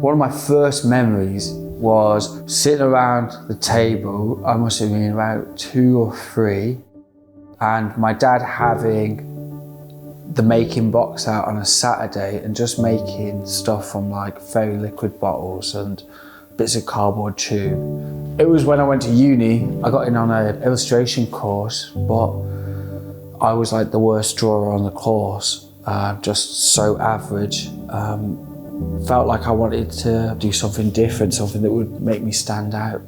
One of my first memories was sitting around the table, I must have been about 2 or 3, and my dad having the making box out on a Saturday and just making stuff from like very liquid bottles and bits of cardboard tube. It was when I went to uni, I got in on an illustration course, but I was like the worst drawer on the course, just so average. Felt like I wanted to do something different, something that would make me stand out.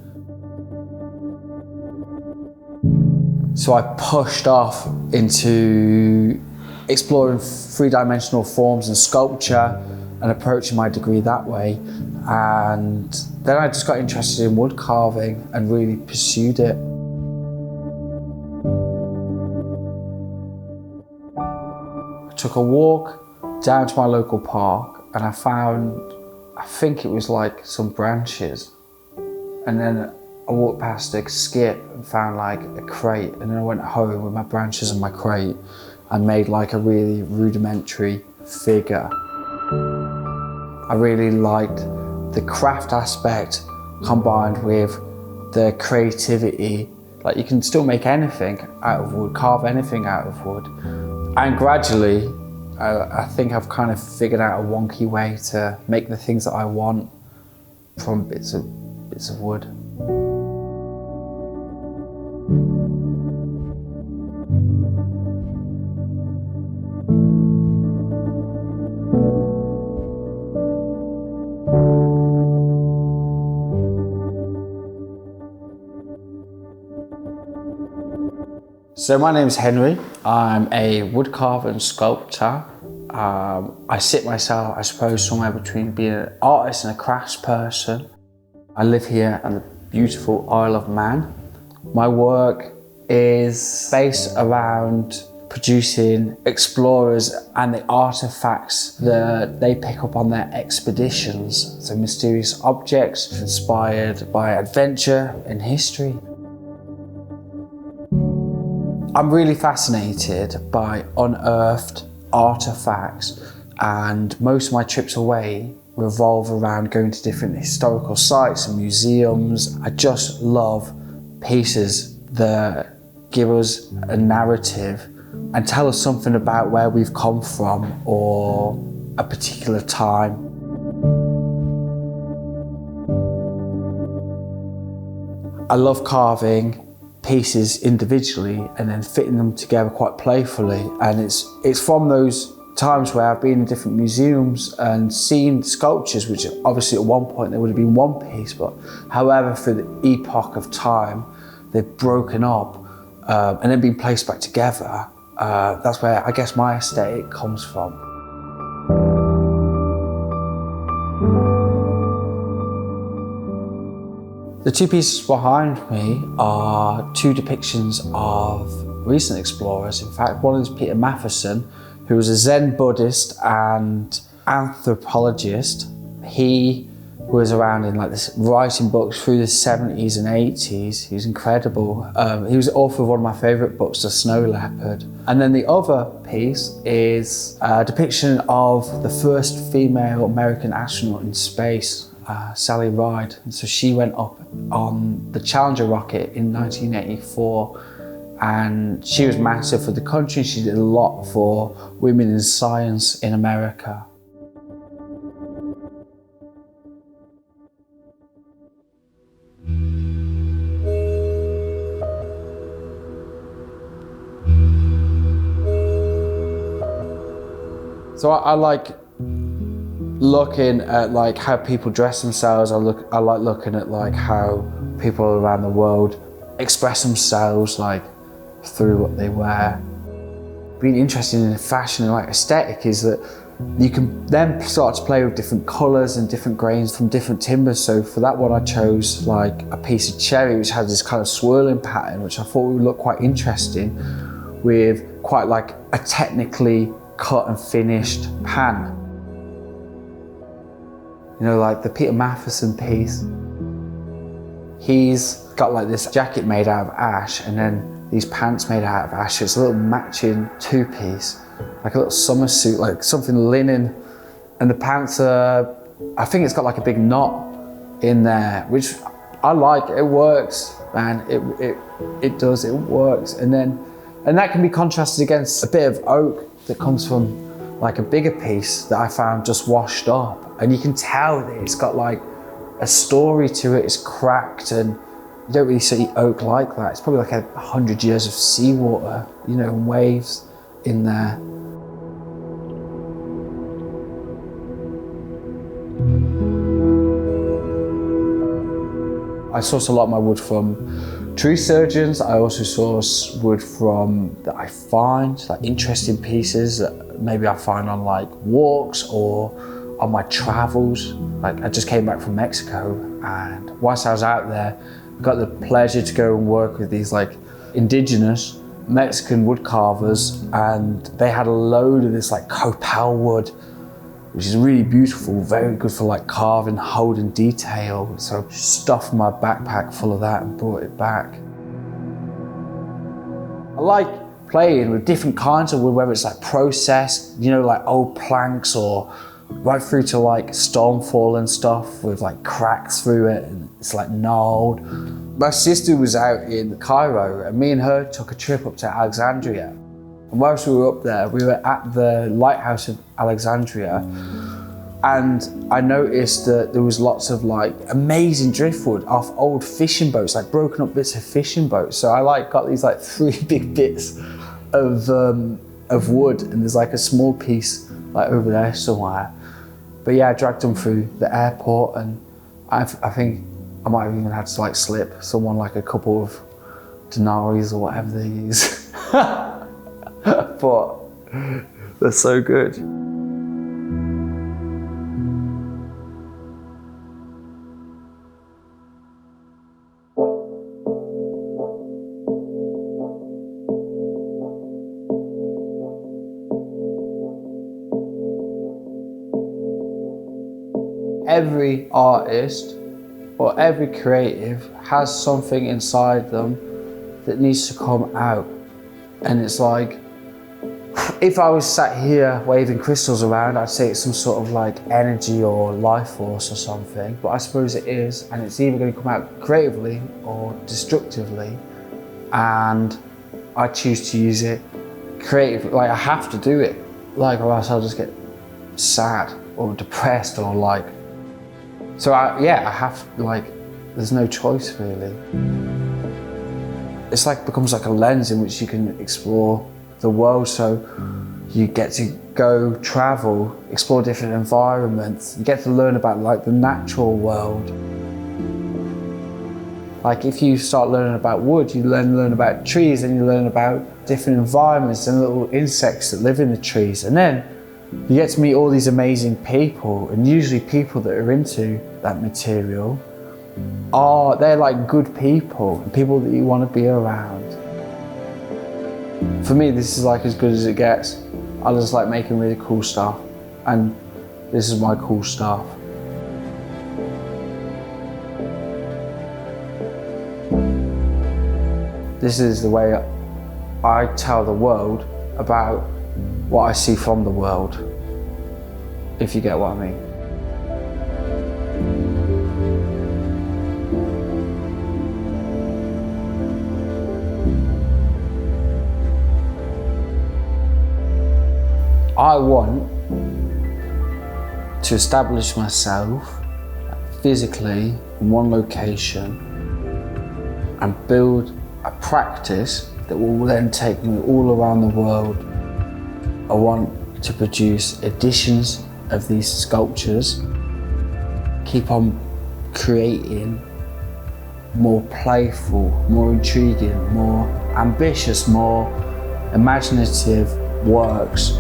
So I pushed off into exploring three-dimensional forms and sculpture and approaching my degree that way. And then I just got interested in wood carving and really pursued it. I took a walk down to my local park and I found, I think it was like some branches. And then I walked past a skip and found like a crate, and then I went home with my branches and my crate and made like a really rudimentary figure. I really liked the craft aspect combined with the creativity. Like you can still make anything out of wood, carve anything out of wood. And gradually, I think I've kind of figured out a wonky way to make the things that I want from bits of wood. So my name is Henry. I'm a wood carver and sculptor. I sit myself, I suppose, somewhere between being an artist and a craftsperson. I live here on the beautiful Isle of Man. My work is based around producing explorers and the artifacts that they pick up on their expeditions. So mysterious objects inspired by adventure and history. I'm really fascinated by unearthed artifacts, and most of my trips away revolve around going to different historical sites and museums. I just love pieces that give us a narrative and tell us something about where we've come from or a particular time. I love carving pieces individually and then fitting them together quite playfully, and it's from those times where I've been in different museums and seen sculptures which obviously at one point they would have been one piece, but however through the epoch of time they've broken up and then been placed back together. That's where I guess my aesthetic comes from. The 2 pieces behind me are 2 depictions of recent explorers. In fact, one is Peter Matheson, who was a Zen Buddhist and anthropologist. He was around in like this, writing books through the 70s and 80s. He was incredible. He was the author of one of my favourite books, The Snow Leopard. And then the other piece is a depiction of the first female American astronaut in space, Sally Ride. And so she went up on the Challenger rocket in 1984, and she was massive for the country. She did a lot for women in science in America. So I like looking at like how people dress themselves. I like looking at like how people around the world express themselves like through what they wear. Being interested in fashion and like aesthetic is that you can then start to play with different colours and different grains from different timbers. So for that one I chose like a piece of cherry which has this kind of swirling pattern, which I thought would look quite interesting with quite like a technically cut and finished pan. You know, like the Peter Matheson piece, he's got like this jacket made out of ash and then these pants made out of ash. It's a little matching 2-piece, like a little summer suit, like something linen. And the pants are I think it's got like a big knot in there, which I like. It works, man. It does. It works. And that can be contrasted against a bit of oak that comes from like a bigger piece that I found just washed up, and you can tell that it's got like a story to it. It's cracked, and you don't really see oak like that. It's probably like 100 years of seawater, you know, and waves in there. I source a lot of my wood from tree surgeons. I also source wood from that I find, like interesting pieces that maybe I find on like walks or on my travels. Like I just came back from Mexico, and whilst I was out there, I got the pleasure to go and work with these like indigenous Mexican wood carvers, and they had a load of this like copal wood, which is really beautiful, very good for like carving, holding detail. So I stuffed my backpack full of that and brought it back. I like playing with different kinds of wood, whether it's like processed, you know, like old planks, or right through to like stonefall and stuff with like cracks through it and it's like gnarled. My sister was out in Cairo, and me and her took a trip up to Alexandria. And whilst we were up there, we were at the lighthouse of Alexandria, and I noticed that there was lots of like amazing driftwood off old fishing boats, like broken up bits of fishing boats. So I like got these like 3 big bits of wood, and there's like a small piece like over there somewhere. But yeah, I dragged them through the airport, and I think I might have even had to like slip someone like a couple of denaries or whatever they use. But they're so good. Every artist or every creative has something inside them that needs to come out. And it's like, if I was sat here waving crystals around, I'd say it's some sort of like energy or life force or something, but I suppose it is, and it's either going to come out creatively or destructively, and I choose to use it creatively. Like I have to do it, like, or else I'll just get sad or depressed or like, so I have, like, there's no choice really. It's like, becomes like a lens in which you can explore the world. So you get to go travel, explore different environments. You get to learn about like the natural world. Like if you start learning about wood, you learn about trees, and you learn about different environments and little insects that live in the trees. And then you get to meet all these amazing people, and usually people that are into that material they're like good people, people that you want to be around. For me, this is like as good as it gets. I just like making really cool stuff, and this is my cool stuff. This is the way I tell the world about what I see from the world, if you get what I mean. I want to establish myself physically in one location and build a practice that will then take me all around the world. I want to produce editions of these sculptures, keep on creating more playful, more intriguing, more ambitious, more imaginative works.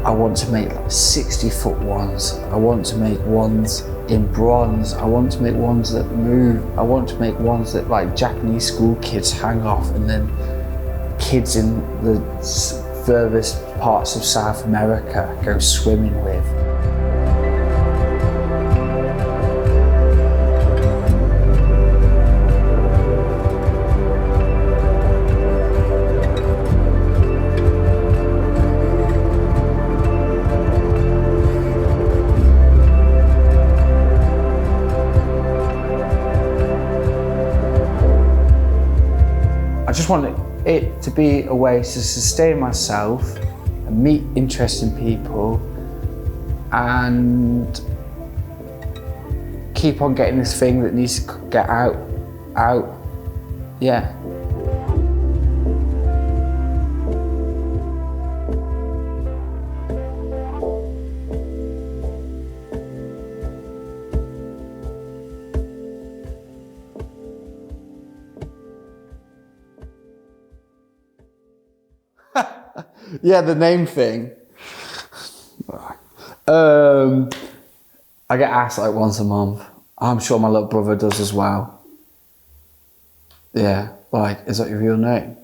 I want to make like 60-foot ones. I want to make ones in bronze. I want to make ones that move. I want to make ones that like Japanese school kids hang off, and then kids in the furthest parts of South America go swimming with. just want it to be a way to sustain myself and meet interesting people and keep on getting this thing that needs to get out. Yeah. Yeah, the name thing. I get asked like once a month. I'm sure my little brother does as well. Yeah, like, is that your real name?